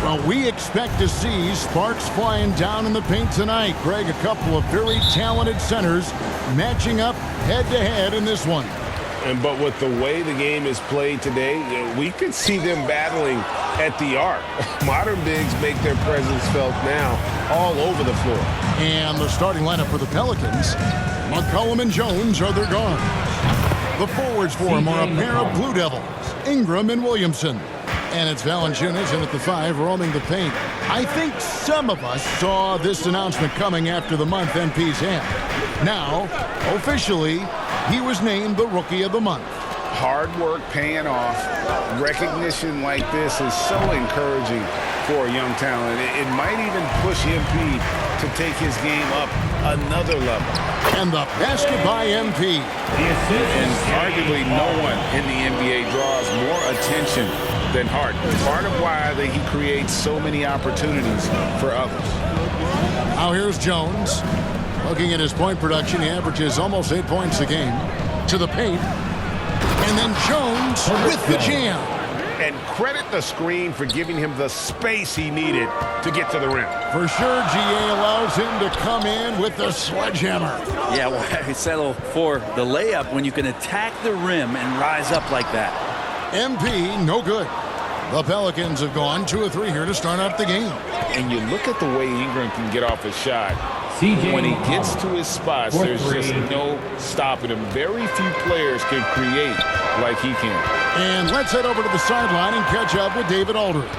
Well, we expect to see sparks flying down in the paint tonight. Greg, a couple of very talented centers matching up head-to-head in this one. But with the way the game is played today, we could see them battling at the arc. Modern bigs make their presence felt now all over the floor. And the starting lineup for the Pelicans, McCollum and Jones are their guards. The forwards for them are a pair of Blue Devils, Ingram and Williamson. And it's Valanciunas in at the 5, roaming the paint. I think some of us saw this announcement coming after the month MP's had. Now, officially, he was named the Rookie of the Month. Hard work paying off. Recognition like this is so encouraging for a young talent. It might even push MP to take his game up another level. And the basket by MP. And arguably no one in the NBA draws more attention than Harden. Part of why he creates so many opportunities for others. Now here's Jones. Looking at his point production, he averages almost 8 points a game. To the paint. And then Jones with the jam. And credit the screen for giving him the space he needed to get to the rim. For sure, GA allows him to come in with the sledgehammer. Yeah, well, settle for the layup when you can attack the rim and rise up like that. MP, no good. The Pelicans have gone 2 of 3 here to start out the game. And you look at the way Ingram can get off his shot. When he gets to his spots, there's just no stopping him. Very few players can create like he can. And let's head over to the sideline and catch up with David Aldridge.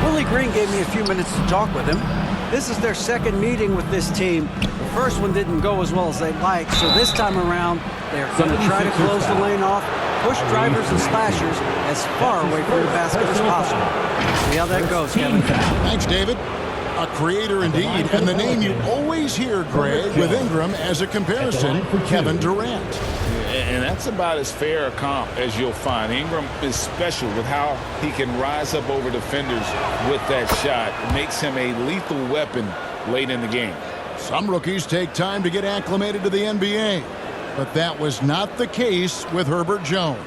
Willie Green gave me a few minutes to talk with him. This is their second meeting with this team. The first one didn't go as well as they'd like, so this time around, they're going to try to close the lane off, push drivers and slashers as far away from the basket as possible. See how that goes, Kevin. Thanks, David. A creator indeed, and the name you always hear, Greg, with Ingram as a comparison, Kevin Durant. And that's about as fair a comp as you'll find. Ingram is special with how he can rise up over defenders with that shot. It makes him a lethal weapon late in the game. Some rookies take time to get acclimated to the NBA, but that was not the case with Herbert Jones.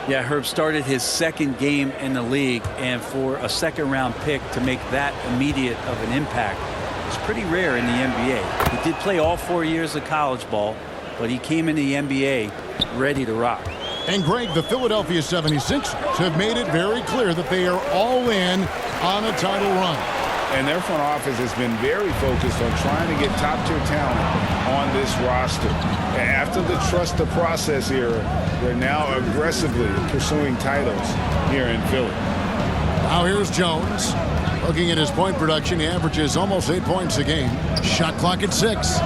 Yeah, Herb started his second game in the league, and for a second-round pick to make that immediate of an impact is pretty rare in the NBA. He did play all 4 years of college ball, but he came in the NBA ready to rock. And Greg, the Philadelphia 76ers have made it very clear that they are all in on a title run. And their front office has been very focused on trying to get top-tier talent on this roster. After the trust the process era, they're now aggressively pursuing titles here in Philly. Now here's Jones. Looking at his point production, he averages almost 8 points a game. Shot clock at 6.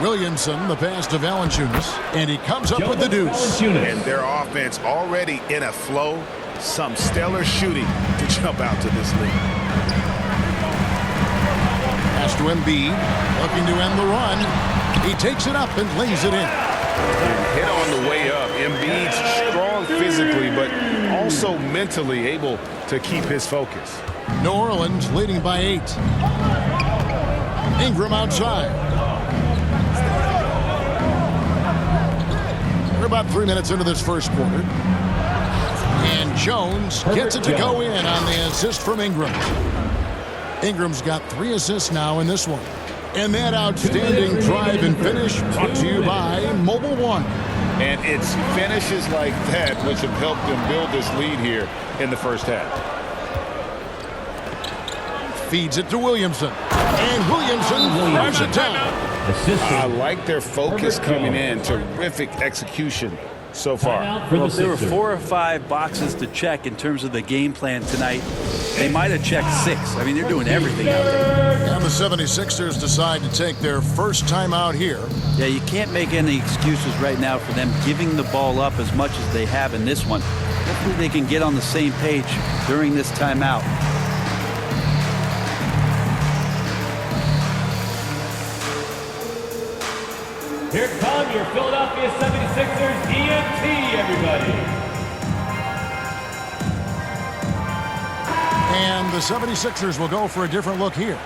Williamson, the pass to Valanciunas, and he comes up with the deuce. And their offense already in a flow. Some stellar shooting to jump out to this lead. Pass to Embiid, looking to end the run. He takes it up and lays it in. And hit on the way up. Embiid's strong physically, but also mentally able to keep his focus. New Orleans leading by 8. Ingram outside. We're about 3 minutes into this first quarter. And Jones gets it to go in on the assist from Ingram. Ingram's got 3 assists now in this one. And that outstanding drive and finish brought to you by Mobile One. And it's finishes like that which have helped them build this lead here in the first half. Feeds it to Williamson. And Williamson drives it down. I like their focus coming in. Terrific execution so far. Well, if there were 4 or 5 boxes to check in terms of the game plan tonight, they might have checked 6. I mean, they're doing everything out there. And the 76ers decide to take their first time out here. Yeah, you can't make any excuses right now for them giving the ball up as much as they have in this one. Hopefully they can get on the same page during this timeout. Here come your Philadelphia 76ers EMT, everybody. And the 76ers will go for a different look here.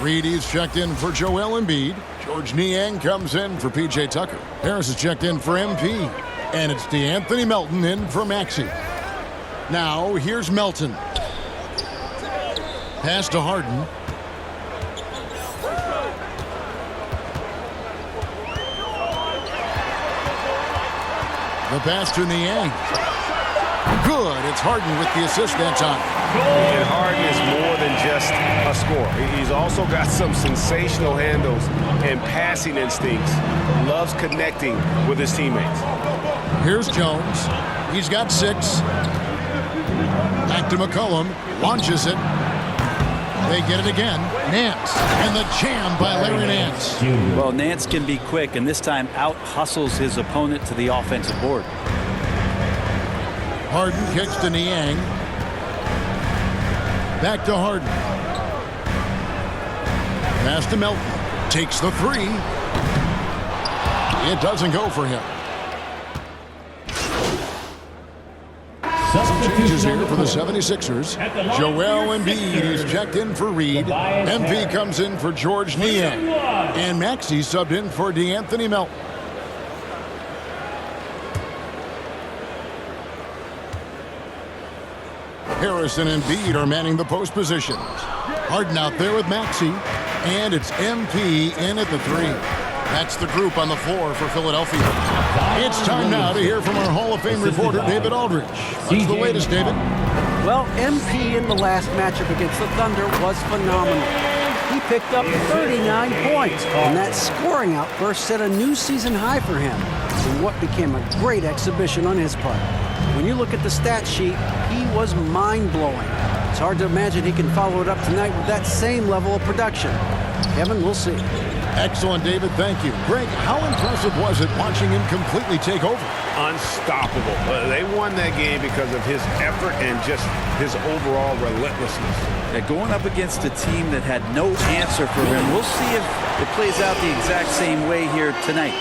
Reedy's checked in for Joel Embiid. George Niang comes in for P.J. Tucker. Harris is checked in for MP. And it's DeAnthony Melton in for Maxey. Now, here's Melton. Pass to Harden. The pass to Niang. Good. It's Harden with the assist that time. And Harden is more than just a scorer. He's also got some sensational handles and passing instincts. Loves connecting with his teammates. Here's Jones. He's got 6. Back to McCollum. Launches it. They get it again. Nance. And the jam by Larry Nance. Well, Nance can be quick, and this time out-hustles his opponent to the offensive board. Harden kicks to Niang. Back to Harden. Pass to Melton. Takes the 3. It doesn't go for him. Some changes here for the 76ers. Joel Embiid is checked in for Reed. MP comes in for George Niang. And Maxey subbed in for DeAnthony Melton. Harrison and Embiid are manning the post positions. Harden out there with Maxey. And it's MP in at the 3. That's the group on the floor for Philadelphia. It's time now to hear from our Hall of Fame reporter, David Aldridge. What's the latest, David? Well, MP in the last matchup against the Thunder was phenomenal. He picked up 39 points, and that scoring outburst set a new season high for him in what became a great exhibition on his part. When you look at the stat sheet, he was mind-blowing. It's hard to imagine he can follow it up tonight with that same level of production. Kevin, we'll see. Excellent, David. Thank you. Greg, how impressive was it watching him completely take over? Unstoppable. They won that game because of his effort and just his overall relentlessness. Going up against a team that had no answer for him. We'll see if it plays out the exact same way here tonight.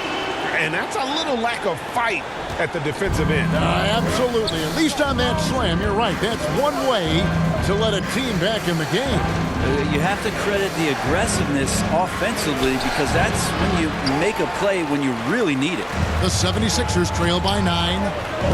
And that's a little lack of fight at the defensive end. Absolutely. At least on that slam, you're right. That's one way to let a team back in the game. You have to credit the aggressiveness offensively because that's when you make a play when you really need it. The 76ers trail by 9.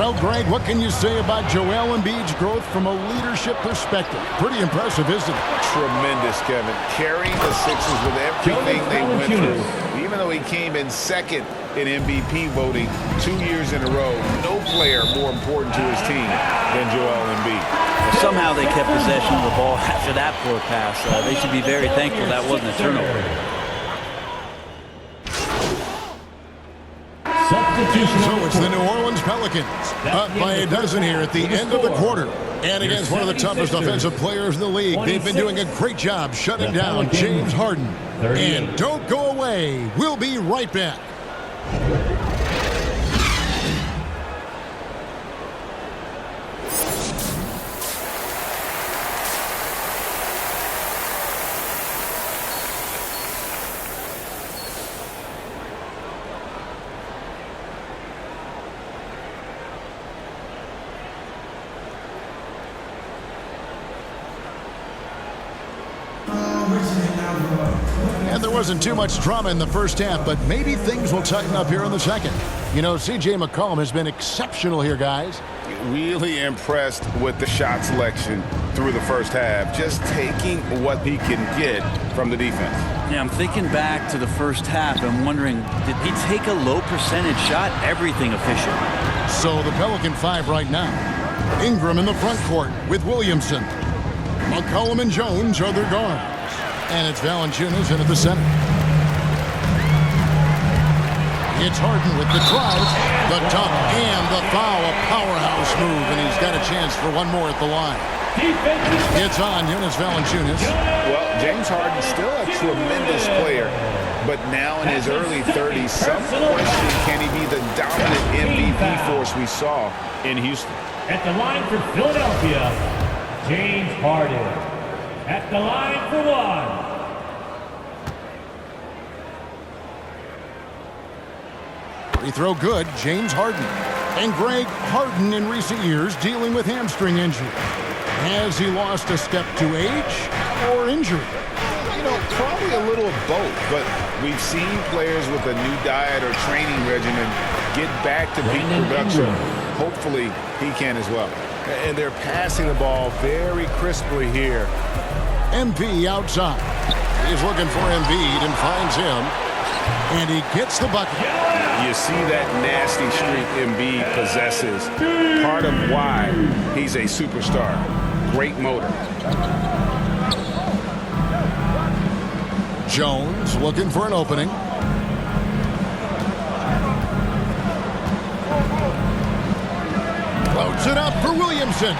Well, Greg, what can you say about Joel Embiid's growth from a leadership perspective? Pretty impressive, isn't it? Tremendous, Kevin. Carrying the Sixers with everything they went through. Even though he came in second in MVP voting 2 years in a row, no player more important to his team than Joel Embiid. Somehow they kept possession of the ball after that poor pass. They should be very thankful that wasn't a turnover. So it's the New Orleans Pelicans up by a dozen here at the end of the quarter. And against one of the toughest offensive players in the league, they've been doing a great job shutting down James Harden. And don't go away. We'll be right back. And there wasn't too much drama in the first half, but maybe things will tighten up here in the second. You know, C.J. McCollum has been exceptional here, guys. Really impressed with the shot selection through the first half, just taking what he can get from the defense. Yeah, I'm thinking back to the first half and wondering, did he take a low percentage shot? Everything efficient. So the Pelican 5 right now. Ingram in the front court with Williamson. McCollum and Jones are their guards. And it's Valanciunas in at the center. It's Harden with the drive, the dunk, and the foul. A powerhouse move, and he's got a chance for one more at the line. It's on Jonas Valanciunas. Well, James Harden's still a tremendous player, but now in his early 30s, some question, can he be the dominant MVP force we saw in Houston? At the line for Philadelphia, James Harden. At the line for one. Free throw good, James Harden. And Greg Harden in recent years dealing with hamstring injury. Has he lost a step to age or injury? You know, probably a little of both, but we've seen players with a new diet or training regimen get back to peak production. Hopefully, he can as well. And they're passing the ball very crisply here. MP outside. He's looking for Embiid and finds him. And he gets the bucket. You see that nasty streak Embiid possesses. Part of why he's a superstar. Great motor. Jones looking for an opening. Floats it up for Williamson.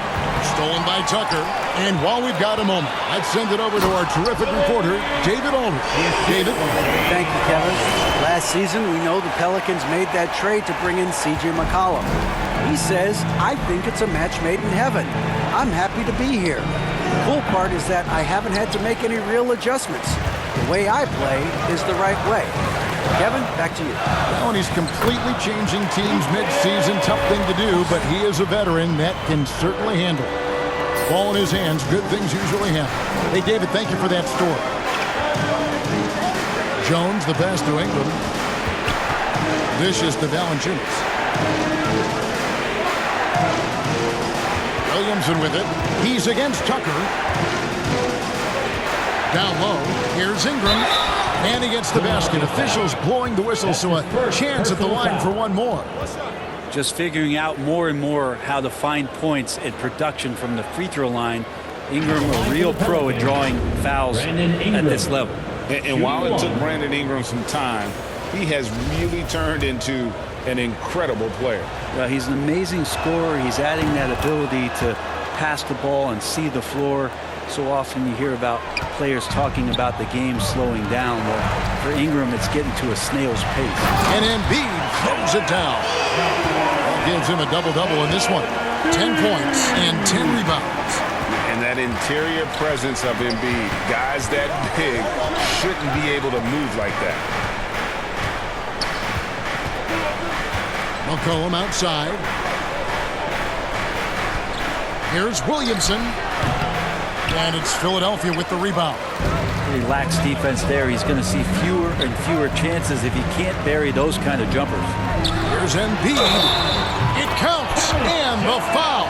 Stolen by Tucker. And while we've got a moment, I'd send it over to our terrific reporter, David Aldridge. David? Thank you, Kevin. Last season, we know the Pelicans made that trade to bring in C.J. McCollum. He says, I think it's a match made in heaven. I'm happy to be here. The cool part is that I haven't had to make any real adjustments. The way I play is the right way. Kevin, back to you. Well, and he's completely changing teams mid-season. Tough thing to do, but he is a veteran that can certainly handle it. Ball in his hands, good things usually happen. Hey, David, thank you for that story. Jones, the pass to Ingram. Vicious to Valanciunas. Williamson with it. He's against Tucker. Down low. Here's Ingram. And he gets the basket. Officials blowing the whistle, so a chance at the line for one more. Just figuring out more and more how to find points and production from the free throw line. Ingram, a real pro at drawing fouls at this level. And while it took Brandon Ingram some time, he has really turned into an incredible player. Well, he's an amazing scorer. He's adding that ability to pass the ball and see the floor. So often you hear about players talking about the game slowing down. Well, for Ingram, it's getting to a snail's pace. And Embiid throws it down. That gives him a double-double in this one. 10 points and 10 rebounds. And that interior presence of Embiid, guys that big shouldn't be able to move like that. McCollum outside. Here's Williamson. And it's Philadelphia with the rebound. He lacks defense there. He's going to see fewer and fewer chances if he can't bury those kind of jumpers. Here's Embiid. It counts. And the foul.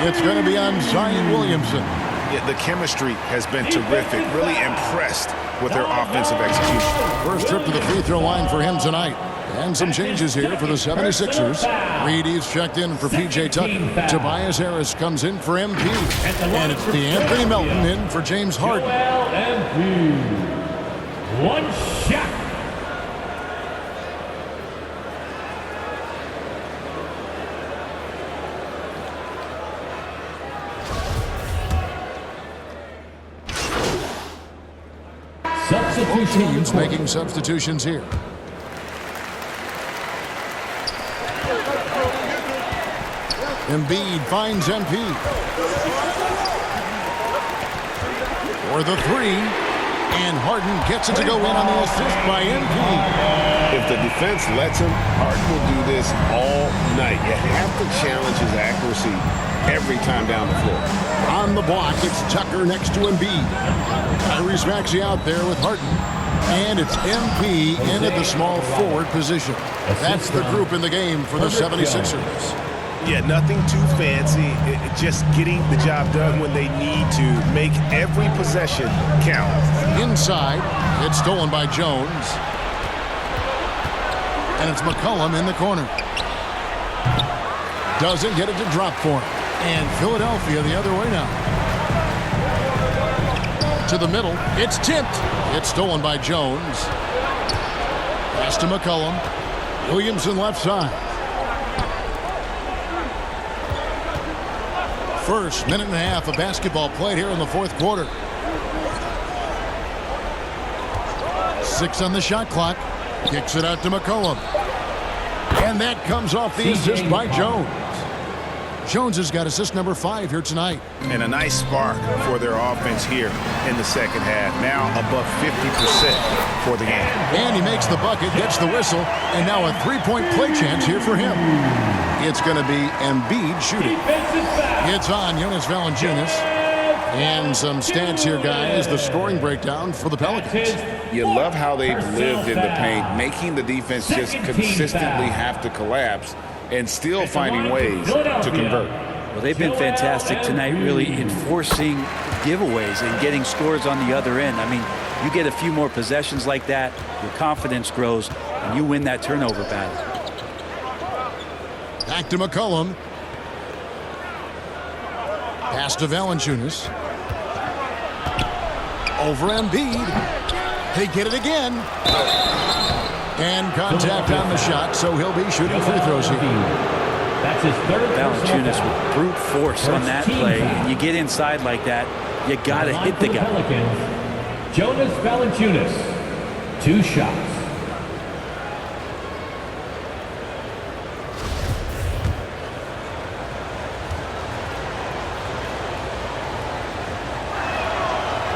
It's going to be on Zion Williamson. Yeah, the chemistry has been terrific. Really impressed with their offensive execution. First trip to the free throw line for him tonight. And some changes here for the 76ers. Reedy's checked in for P.J. Tucker. Tobias Harris comes in for MP. And it's DeAnthony Melton in for James Harden. One shot. Both teams making substitutions here. Embiid finds MP. For the three. And Harden gets it to go in on the assist by MP. If the defense lets him, Harden will do this all night. You have to challenge his accuracy every time down the floor. On the block, it's Tucker next to Embiid. Tyrese Maxey out there with Harden. And it's MP in at the small forward position. That's the group in the game for the 76ers. Yeah, nothing too fancy. Just getting the job done when they need to. Make every possession count. Inside, it's stolen by Jones. And it's McCollum in the corner. Doesn't get it to drop for him. And Philadelphia the other way now. To the middle, it's tipped. It's stolen by Jones. Pass to McCollum. Williamson left side. First minute and a half of basketball played here in the fourth quarter. 6 on the shot clock. Kicks it out to McCollum. And that comes off the assist by Jones. Jones has got assist number 5 here tonight. And a nice spark for their offense here in the second half. Now above 50% for the game. And he makes the bucket, gets the whistle, and now a three-point play chance here for him. It's going to be Embiid shooting. It's on Jonas Valanciunas. And some stats here, guys. The scoring breakdown for the Pelicans. You love how they've lived in the paint, making the defense just consistently have to collapse and still finding ways to convert. Well, they've been fantastic tonight, really enforcing giveaways and getting scores on the other end. I mean, you get a few more possessions like that, your confidence grows, and you win that turnover battle. Back to McCollum. Pass to Valanciunas. Over Embiid. They get it again. And contact on the shot, so he'll be shooting free throws here. That's his third. Valanciunas with brute force on that play. You get inside like that, you got to hit the guy. Pelicans, Jonas Valanciunas, 2 shots.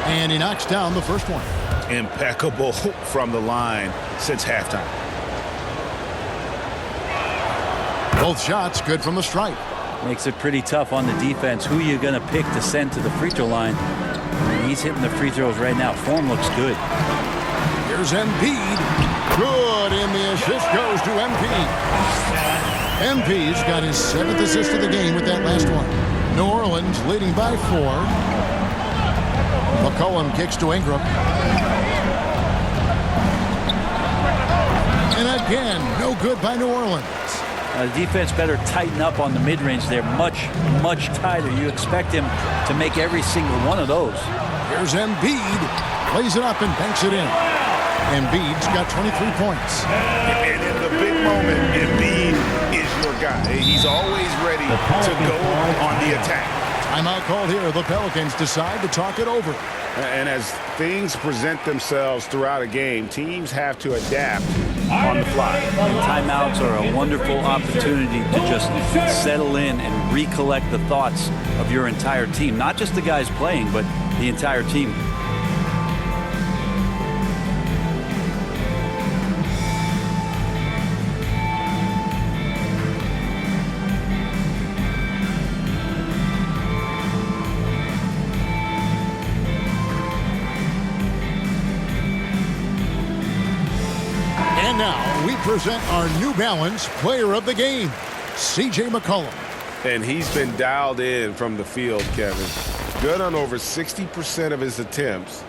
And he knocks down the first one. Impeccable from the line since halftime. Both shots good from the stripe. Makes it pretty tough on the defense. Who you going to pick to send to the free throw line? And he's hitting the free throws right now. Form looks good. Here's Embiid. Good, and the assist goes to Embiid. Embiid's got his 7th assist of the game with that last one. New Orleans leading by 4. McCollum kicks to Ingram. And again, no good by New Orleans. The defense better tighten up on the mid-range there. Much, much tighter. You expect him to make every single one of those. Here's Embiid. Plays it up and banks it in. Embiid's got 23 points. And in the big moment, Embiid is your guy. He's always ready to go on the attack. Timeout called here. The Pelicans decide to talk it over. And as things present themselves throughout a game, teams have to adapt on the fly. And timeouts are a wonderful opportunity to just settle in and recollect the thoughts of your entire team. Not just the guys playing, but the entire team. And now we present our New Balance Player of the Game, C.J. McCollum. And he's been dialed in from the field, Kevin. Good on over 60% of his attempts.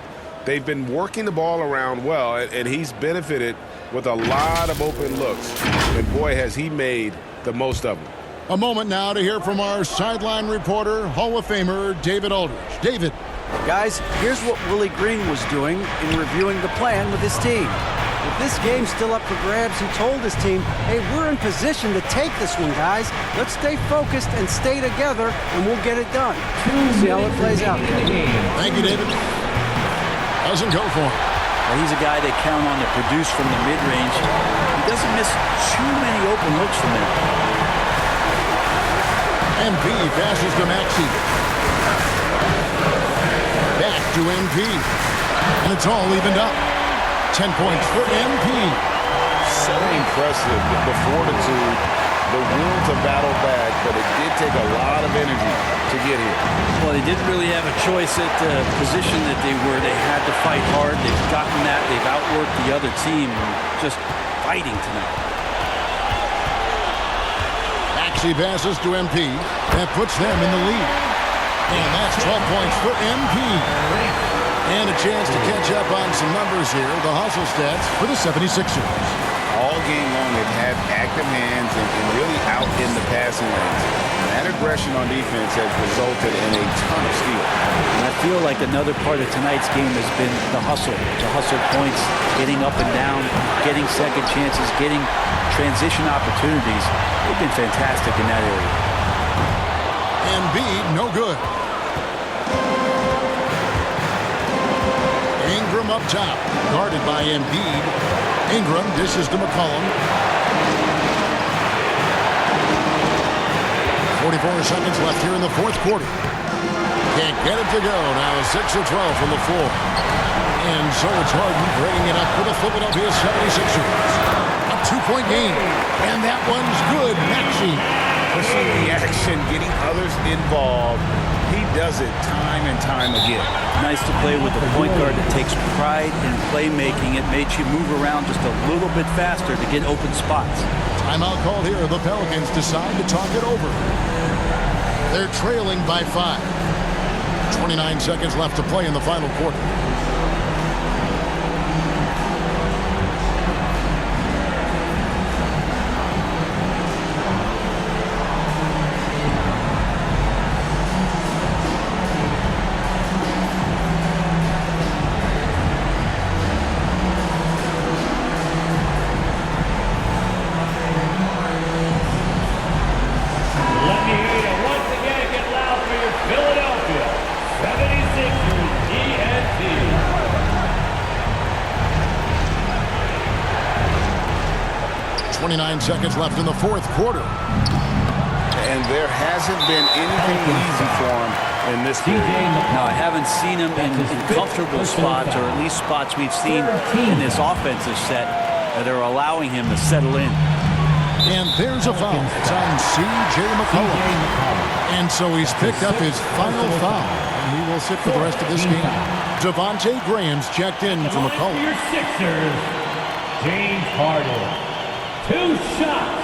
They've been working the ball around well, and he's benefited with a lot of open looks. And boy, has he made the most of them. A moment now to hear from our sideline reporter, Hall of Famer David Aldridge. David. Guys, here's what Willie Green was doing in reviewing the plan with his team. With this game still up for grabs, he told his team, hey, we're in position to take this one, guys. Let's stay focused and stay together, and we'll get it done. See how it plays out. Thank you, David. Doesn't go for him. Well, he's a guy they count on to produce from the mid-range. He doesn't miss too many open looks from there. MP passes to Maxey. Back to MP. And it's all evened up. 10 points for MP. So impressive, the fortitude, the will to battle back, but it did take a lot of energy to get here. Well, they didn't really have a choice at the position that they were. They had to fight hard. They've gotten that. They've outworked the other team. Just fighting tonight. Maxey passes to MP. That puts them in the lead. And that's 12 points for MP. And a chance to catch up on some numbers here. The hustle stats for the 76ers. All game long, they've had active hands and really out in the passing lanes. And that aggression on defense has resulted in a ton of steals. And I feel like another part of tonight's game has been the hustle points, getting up and down, getting second chances, getting transition opportunities. They've been fantastic in that area. Embiid, no good. Ingram up top, guarded by Embiid. Ingram dishes to McCollum. 44 seconds left here in the fourth quarter. Can't get it to go. Now 6 of 12 from the floor. And so it's Harden bringing it up for the Philadelphia 76ers. A 2-point game. And that one's good. Maxey. The action communication, getting others involved. He does it time and time again. Nice to play with a point guard that takes pride in playmaking. It makes you move around just a little bit faster to get open spots. Timeout called here. The Pelicans decide to talk it over. They're trailing by 5. 29 seconds left to play in the final quarter. Let me hear you once again get loud for your Philadelphia 76ers ENT. 29 seconds left in the fourth quarter. And there hasn't been anything easy for him in this period. No, I haven't seen him in comfortable spots, or at least spots we've seen in this offensive set that are allowing him to settle in. And there's a foul. It's on C.J. McCollum. And so he's picked up his final foul. And he will sit for the rest of this game. Devontae Graham's checked in for For McCollum. your Sixers, James Harden. 2 shots.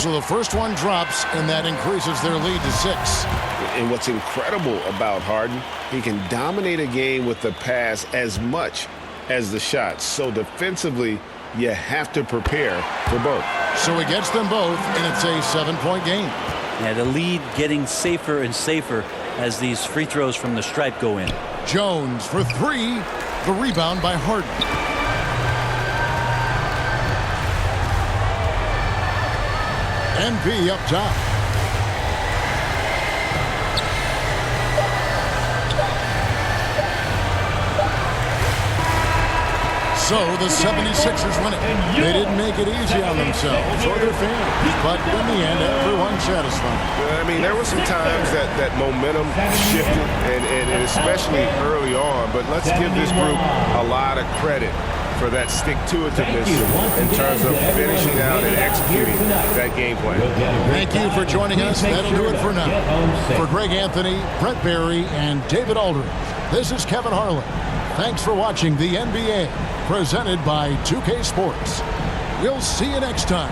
So the first one drops, and that increases their lead to 6. And what's incredible about Harden, he can dominate a game with the pass as much as the shots. So defensively, you have to prepare for both. So he gets them both, and it's a 7-point game. Yeah, the lead getting safer and safer as these free throws from the stripe go in. Jones for 3. The rebound by Harden. NB up top. So the 76ers win it. They didn't make it easy on themselves or their fans, but in the end, everyone's satisfied. I mean, there were some times that momentum shifted, and especially early on, but let's give this group a lot of credit for that stick-to-itiveness in terms of finishing out and executing that game plan. Thank you for joining us. That'll do it for now. For Greg Anthony, Brett Barry, and David Aldridge, this is Kevin Harlan. Thanks for watching the NBA, presented by 2K Sports. We'll see you next time.